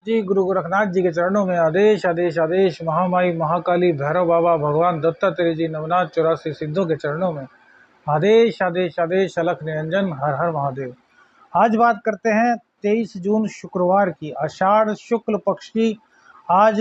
जी गुरु गोरखनाथ जी के चरणों में आदेश आदेश आदेश। महामाई महाकाली भैरव बाबा भगवान दत्तात्रेय जी नवनाथ 84 सिद्धों के चरणों में आदेश आदेश आदेश। अलख निरंजन हर हर महादेव। आज बात करते हैं 23 जून शुक्रवार की, आषाढ़ शुक्ल पक्ष की। आज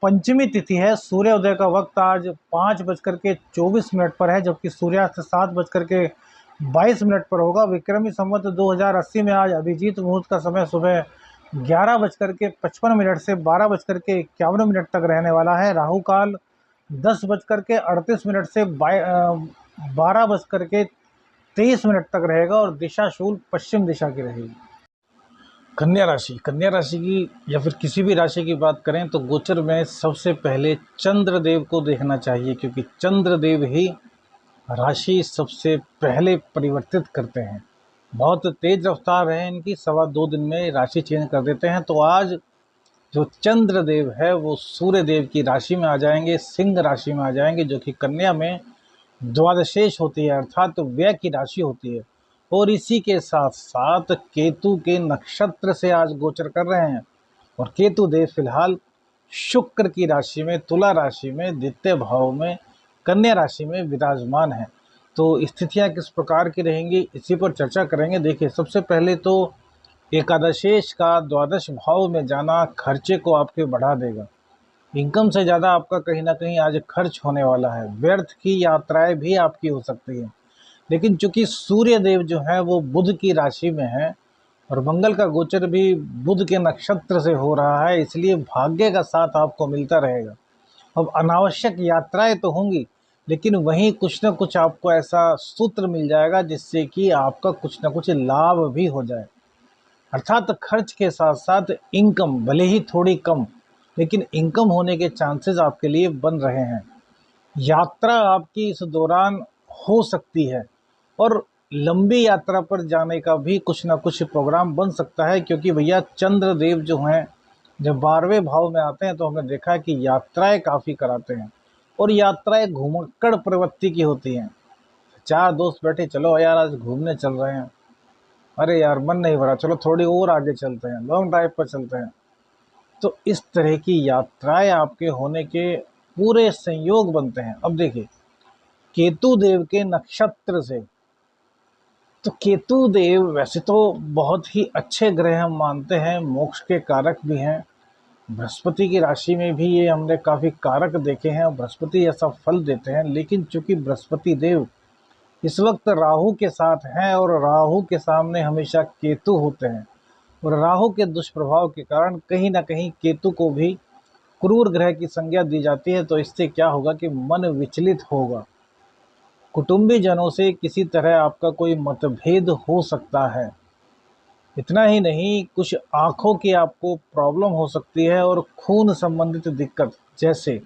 पंचमी तिथि है। सूर्योदय का वक्त आज 5:24 पर है, जबकि सूर्यास्त 7:22 पर होगा। विक्रमी संवत 2080 में आज अभिजीत मुहूर्त का समय सुबह 11:55 से 12:51 तक रहने वाला है। राहु काल 10:38 से 12:23 तक रहेगा और दिशा शूल पश्चिम दिशा की रहेगी। कन्या राशि की या फिर किसी भी राशि की बात करें तो गोचर में सबसे पहले चंद्रदेव को देखना चाहिए, क्योंकि चंद्रदेव ही राशि सबसे पहले परिवर्तित करते हैं। बहुत तेज रफ्तार है इनकी, 2.25 दिन में राशि चेंज कर देते हैं। तो आज जो चंद्रदेव है वो सूर्य देव की राशि में आ जाएंगे, सिंह राशि में आ जाएंगे, जो कि कन्या में द्वादशेष होती है, अर्थात तो व्यय की राशि होती है। और इसी के साथ साथ केतु के नक्षत्र से आज गोचर कर रहे हैं। और केतु देव फिलहाल शुक्र की राशि में, तुला राशि में, द्वितीय भाव में, कन्या राशि में विराजमान है। तो स्थितियां किस प्रकार की रहेंगी इसी पर चर्चा करेंगे। देखिए, सबसे पहले तो एकादशेष का द्वादश भाव में जाना खर्चे को आपके बढ़ा देगा। इनकम से ज़्यादा आपका कहीं ना कहीं आज खर्च होने वाला है। व्यर्थ की यात्राएं भी आपकी हो सकती हैं। लेकिन चूंकि सूर्य देव जो है वो बुध की राशि में है और मंगल का गोचर भी बुध के नक्षत्र से हो रहा है, इसलिए भाग्य का साथ आपको मिलता रहेगा। अब अनावश्यक यात्राएं तो होंगी, लेकिन वहीं कुछ न कुछ आपको ऐसा सूत्र मिल जाएगा जिससे कि आपका कुछ न कुछ लाभ भी हो जाए। अर्थात खर्च के साथ साथ इनकम भले ही थोड़ी कम, लेकिन इनकम होने के चांसेस आपके लिए बन रहे हैं। यात्रा आपकी इस दौरान हो सकती है और लंबी यात्रा पर जाने का भी कुछ ना कुछ प्रोग्राम बन सकता है, क्योंकि भैया चंद्रदेव जो हैं जब 12वें भाव में आते हैं तो हमने देखा है कि यात्राएं काफ़ी कराते हैं और यात्राएं घुमक्कड़ प्रवृत्ति की होती हैं। 4 दोस्त बैठे, चलो यार आज घूमने चल रहे हैं, अरे यार मन नहीं भरा, चलो थोड़ी और आगे चलते हैं, लॉन्ग ड्राइव पर चलते हैं। तो इस तरह की यात्राएं आपके होने के पूरे संयोग बनते हैं। अब देखिए, केतु देव के नक्षत्र से, तो केतु देव वैसे तो बहुत ही अच्छे ग्रह हम मानते हैं, मोक्ष के कारक भी हैं। बृहस्पति की राशि में भी ये हमने काफ़ी कारक देखे हैं और बृहस्पति ऐसा फल देते हैं। लेकिन चूंकि बृहस्पति देव इस वक्त राहु के साथ हैं और राहु के सामने हमेशा केतु होते हैं, और राहु के दुष्प्रभाव के कारण कहीं ना कहीं केतु को भी क्रूर ग्रह की संज्ञा दी जाती है। तो इससे क्या होगा कि मन विचलित होगा, कुटुंबी जनों से किसी तरह आपका कोई मतभेद हो सकता है। इतना ही नहीं, कुछ आंखों की आपको प्रॉब्लम हो सकती है और खून संबंधित दिक्कत, जैसे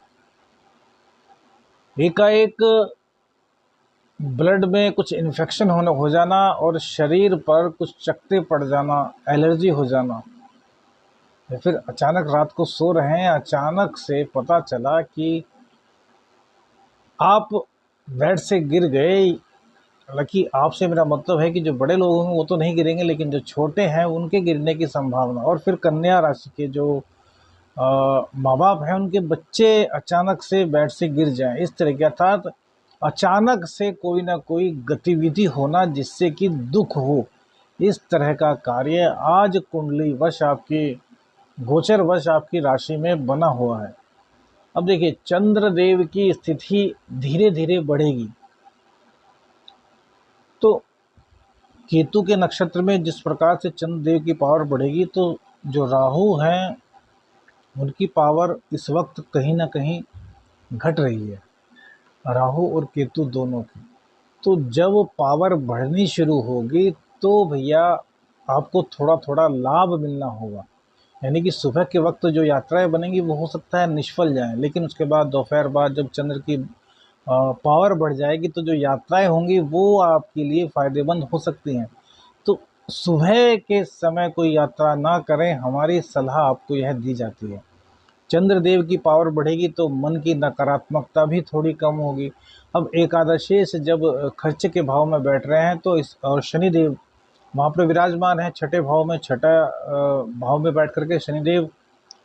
एकाएक ब्लड में कुछ इन्फेक्शन हो जाना और शरीर पर कुछ चकत्ते पड़ जाना, एलर्जी हो जाना, या फिर अचानक रात को सो रहे हैं, अचानक से पता चला कि आप बेड से गिर गए। हालांकि आपसे मेरा मतलब है कि जो बड़े लोग होंगे वो तो नहीं गिरेंगे, लेकिन जो छोटे हैं उनके गिरने की संभावना। और फिर कन्या राशि के जो माँ बाप हैं उनके बच्चे अचानक से बेड से गिर जाएं, इस तरह के, अर्थात अचानक से कोई ना कोई गतिविधि होना जिससे कि दुख हो, इस तरह का कार्य आज कुंडली वश आपकी, गोचर वश आपकी राशि में बना हुआ है। अब देखिए, चंद्रदेव की स्थिति धीरे धीरे बढ़ेगी। तो केतु के नक्षत्र में जिस प्रकार से चंद्रदेव की पावर बढ़ेगी, तो जो राहु हैं उनकी पावर इस वक्त कहीं ना कहीं घट रही है, राहु और केतु दोनों की। तो जब पावर बढ़नी शुरू होगी तो भैया आपको थोड़ा थोड़ा लाभ मिलना होगा। यानी कि सुबह के वक्त जो यात्राएं बनेंगी वो हो सकता है निष्फल जाएं, लेकिन उसके बाद दोपहर बाद जब चंद्र की पावर बढ़ जाएगी तो जो यात्राएं होंगी वो आपके लिए फ़ायदेमंद हो सकती हैं। तो सुबह के समय कोई यात्रा ना करें, हमारी सलाह आपको यह दी जाती है। चंद्रदेव की पावर बढ़ेगी तो मन की नकारात्मकता भी थोड़ी कम होगी। अब एकादशेष जब खर्चे के भाव में बैठ रहे हैं तो इस, और शनिदेव वहाँ पर विराजमान है छठे भाव में, छठा भाव में बैठ करके शनिदेव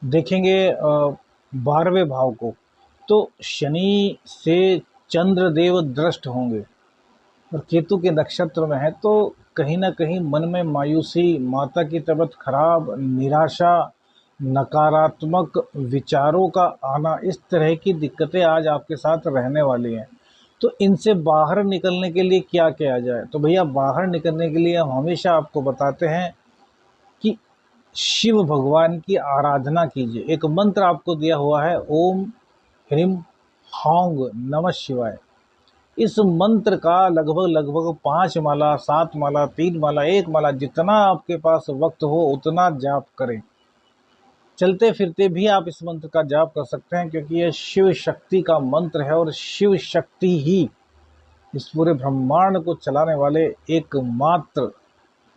देखेंगे 12वें भाव को, तो शनि से चंद्रदेव दृष्ट होंगे और केतु के नक्षत्र में है, तो कहीं ना कहीं मन में मायूसी, माता की तबीयत खराब, निराशा, नकारात्मक विचारों का आना, इस तरह की दिक्कतें आज आपके साथ रहने वाली हैं। तो इनसे बाहर निकलने के लिए क्या किया जाए? तो भैया बाहर निकलने के लिए हम हमेशा आपको बताते हैं कि शिव भगवान की आराधना कीजिए। एक मंत्र आपको दिया हुआ है, ओम ह्रीम हौंग नमः शिवाय। इस मंत्र का लगभग लगभग 5 माला, 7 माला, 3 माला, 1 माला, जितना आपके पास वक्त हो उतना जाप करें। चलते फिरते भी आप इस मंत्र का जाप कर सकते हैं, क्योंकि यह शिव शक्ति का मंत्र है और शिव शक्ति ही इस पूरे ब्रह्मांड को चलाने वाले एकमात्र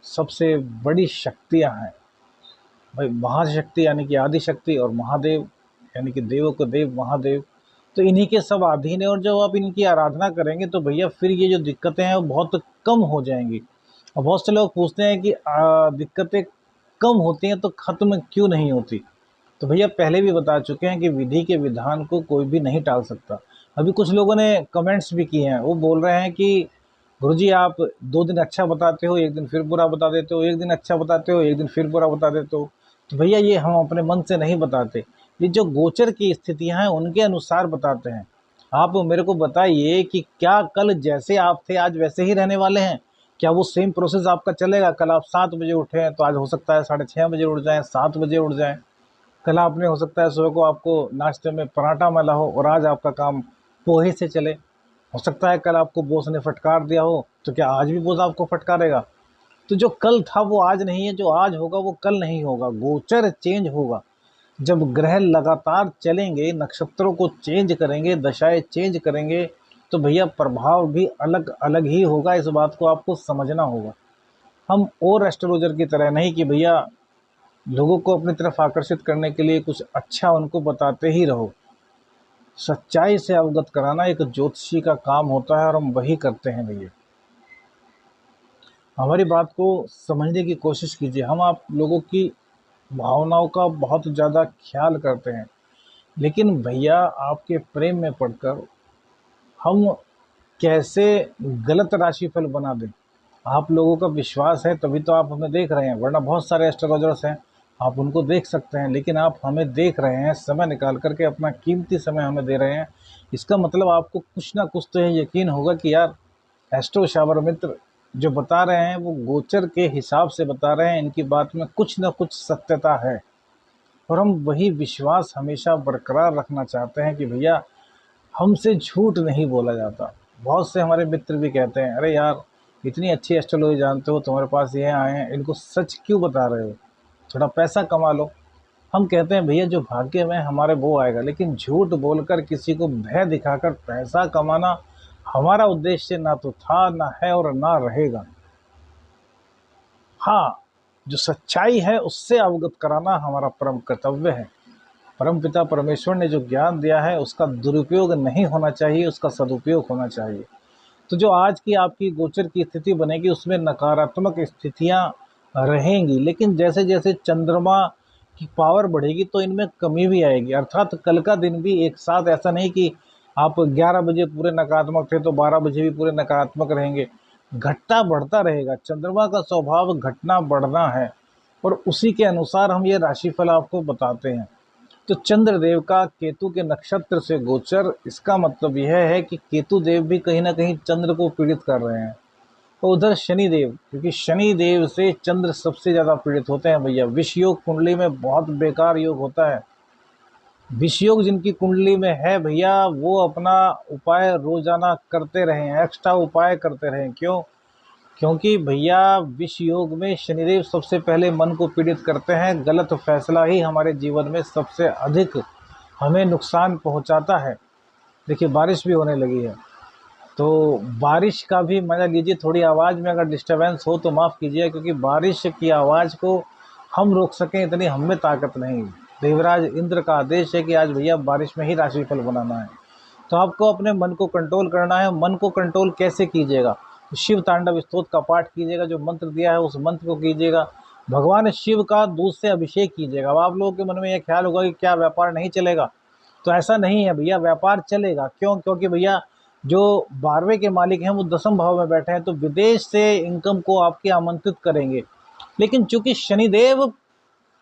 सबसे बड़ी शक्तियां हैं। भाई महाशक्ति यानी कि आदि शक्ति, और महादेव यानी कि देवों को देव महादेव, तो इन्हीं के सब अधीन है। और जब आप इनकी आराधना करेंगे तो भैया फिर ये जो दिक्कतें हैं वो बहुत कम हो जाएंगी। और बहुत से लोग पूछते हैं कि दिक्कतें कम होती हैं तो ख़त्म क्यों नहीं होती? तो भैया पहले भी बता चुके हैं कि विधि के विधान को कोई भी नहीं टाल सकता। अभी कुछ लोगों ने कमेंट्स भी किए हैं, वो बोल रहे हैं कि गुरुजी आप 2 दिन अच्छा बताते हो, एक दिन फिर बुरा बता देते हो, एक दिन अच्छा बताते हो, एक दिन फिर बुरा बता देते हो। तो भैया ये हम अपने मन से नहीं बताते, ये जो गोचर की स्थितियां हैं उनके अनुसार बताते हैं। आप मेरे को बताइए कि क्या कल जैसे आप थे आज वैसे ही रहने वाले हैं? क्या वो सेम प्रोसेस आपका चलेगा? कल आप 7 बजे उठे हैं तो आज हो सकता है 6:30 बजे उठ जाएं, 7 बजे उठ जाएं। कल आपने हो सकता है सुबह को आपको नाश्ते में पराठा मिला हो और आज आपका काम पोहे से चले। हो सकता है कल आपको बॉस ने फटकार दिया हो, तो क्या आज भी बॉस आपको फटकारेगा? तो जो कल था वो आज नहीं है, जो आज होगा वो कल नहीं होगा। गोचर चेंज होगा। जब ग्रह लगातार चलेंगे, नक्षत्रों को चेंज करेंगे, दशाएं चेंज करेंगे, तो भैया प्रभाव भी अलग अलग ही होगा। इस बात को आपको समझना होगा। हम और एस्ट्रोलॉजर की तरह नहीं कि भैया लोगों को अपनी तरफ आकर्षित करने के लिए कुछ अच्छा उनको बताते ही रहो। सच्चाई से अवगत कराना एक ज्योतिषी का काम होता है और हम वही करते हैं भैया। हमारी बात को समझने की कोशिश कीजिए। हम आप लोगों की भावनाओं का बहुत ज़्यादा ख्याल करते हैं, लेकिन भैया आपके प्रेम में पड़कर हम कैसे गलत राशिफल बना दें? आप लोगों का विश्वास है तभी तो आप हमें देख रहे हैं, वरना बहुत सारे एस्ट्रोलॉजर्स हैं, आप उनको देख सकते हैं, लेकिन आप हमें देख रहे हैं, समय निकाल करके अपना कीमती समय हमें दे रहे हैं। इसका मतलब आपको कुछ ना कुछ तो ये यकीन होगा कि यार एस्ट्रो शावर मित्र जो बता रहे हैं वो गोचर के हिसाब से बता रहे हैं, इनकी बात में कुछ ना कुछ सत्यता है। और हम वही विश्वास हमेशा बरकरार रखना चाहते हैं कि भैया हमसे झूठ नहीं बोला जाता। बहुत से हमारे मित्र भी कहते हैं, अरे यार इतनी अच्छी एस्ट्रोलॉजी जानते हो, तुम्हारे पास ये आए हैं, इनको सच क्यों बता रहे हो? थोड़ा पैसा कमा लो। हम कहते हैं भैया जो भाग्य में हमारे वो आएगा, लेकिन झूठ बोलकर किसी को भय दिखाकर पैसा कमाना हमारा उद्देश्य ना तो था, ना है और ना रहेगा। हाँ, जो सच्चाई है उससे अवगत कराना हमारा परम कर्तव्य है। परमपिता परमेश्वर ने जो ज्ञान दिया है उसका दुरुपयोग नहीं होना चाहिए, उसका सदुपयोग होना चाहिए। तो जो आज की आपकी गोचर की स्थिति बनेगी उसमें नकारात्मक स्थितियां रहेंगी, लेकिन जैसे जैसे चंद्रमा की पावर बढ़ेगी तो इनमें कमी भी आएगी। अर्थात कल का दिन भी एक साथ ऐसा नहीं कि आप 11 बजे पूरे नकारात्मक थे तो 12 बजे भी पूरे नकारात्मक रहेंगे। घटता बढ़ता रहेगा। चंद्रमा का स्वभाव घटना बढ़ना है और उसी के अनुसार हम ये राशिफल आपको बताते हैं। तो चंद्रदेव का केतु के नक्षत्र से गोचर, इसका मतलब यह है कि केतु देव भी कहीं ना कहीं चंद्र को पीड़ित कर रहे हैं। और उधर शनिदेव, क्योंकि शनिदेव से चंद्र सबसे ज़्यादा पीड़ित होते हैं भैया। विष योग कुंडली में बहुत बेकार योग होता है। विष योग जिनकी कुंडली में है भैया वो अपना उपाय रोजाना करते रहें, एक्स्ट्रा उपाय करते रहें। क्यों? क्योंकि भैया विष योग में शनिदेव सबसे पहले मन को पीड़ित करते हैं। गलत फैसला ही हमारे जीवन में सबसे अधिक हमें नुकसान पहुंचाता है। देखिए बारिश भी होने लगी है, तो बारिश का भी मजा लीजिए। थोड़ी आवाज़ में अगर डिस्टर्बेंस हो तो माफ़ कीजिए, क्योंकि बारिश की आवाज़ को हम रोक सकें इतनी हम में ताकत नहीं। देवराज इंद्र का आदेश है कि आज भैया बारिश में ही राशिफल बनाना है। तो आपको अपने मन को कंट्रोल करना है। मन को कंट्रोल कैसे कीजिएगा? शिव तांडव स्तोत्र का पाठ कीजिएगा, जो मंत्र दिया है उस मंत्र को कीजिएगा। भगवान शिव का दूध से अभिषेक कीजिएगा। अब आप लोगों के मन में ये ख्याल होगा कि क्या व्यापार नहीं चलेगा, तो ऐसा नहीं है भैया, व्यापार चलेगा। क्यों? क्योंकि भैया जो 12वें के मालिक हैं वो 10वें भाव में बैठे हैं, तो विदेश से इनकम को आपके आमंत्रित करेंगे। लेकिन चूंकि शनिदेव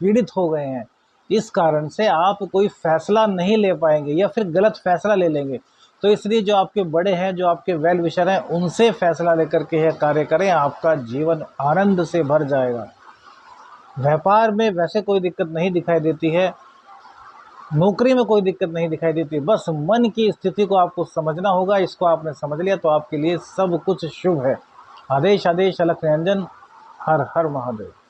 पीड़ित हो गए हैं, इस कारण से आप कोई फैसला नहीं ले पाएंगे या फिर गलत फैसला ले लेंगे। तो इसलिए जो आपके बड़े हैं, जो आपके वेल विशर हैं, उनसे फैसला लेकर के यह कार्य करें, आपका जीवन आनंद से भर जाएगा। व्यापार में वैसे कोई दिक्कत नहीं दिखाई देती है, नौकरी में कोई दिक्कत नहीं दिखाई देती, बस मन की स्थिति को आपको समझना होगा। इसको आपने समझ लिया तो आपके लिए सब कुछ शुभ है। आदेश आदेश अलख निरंजन। हर हर महादेव।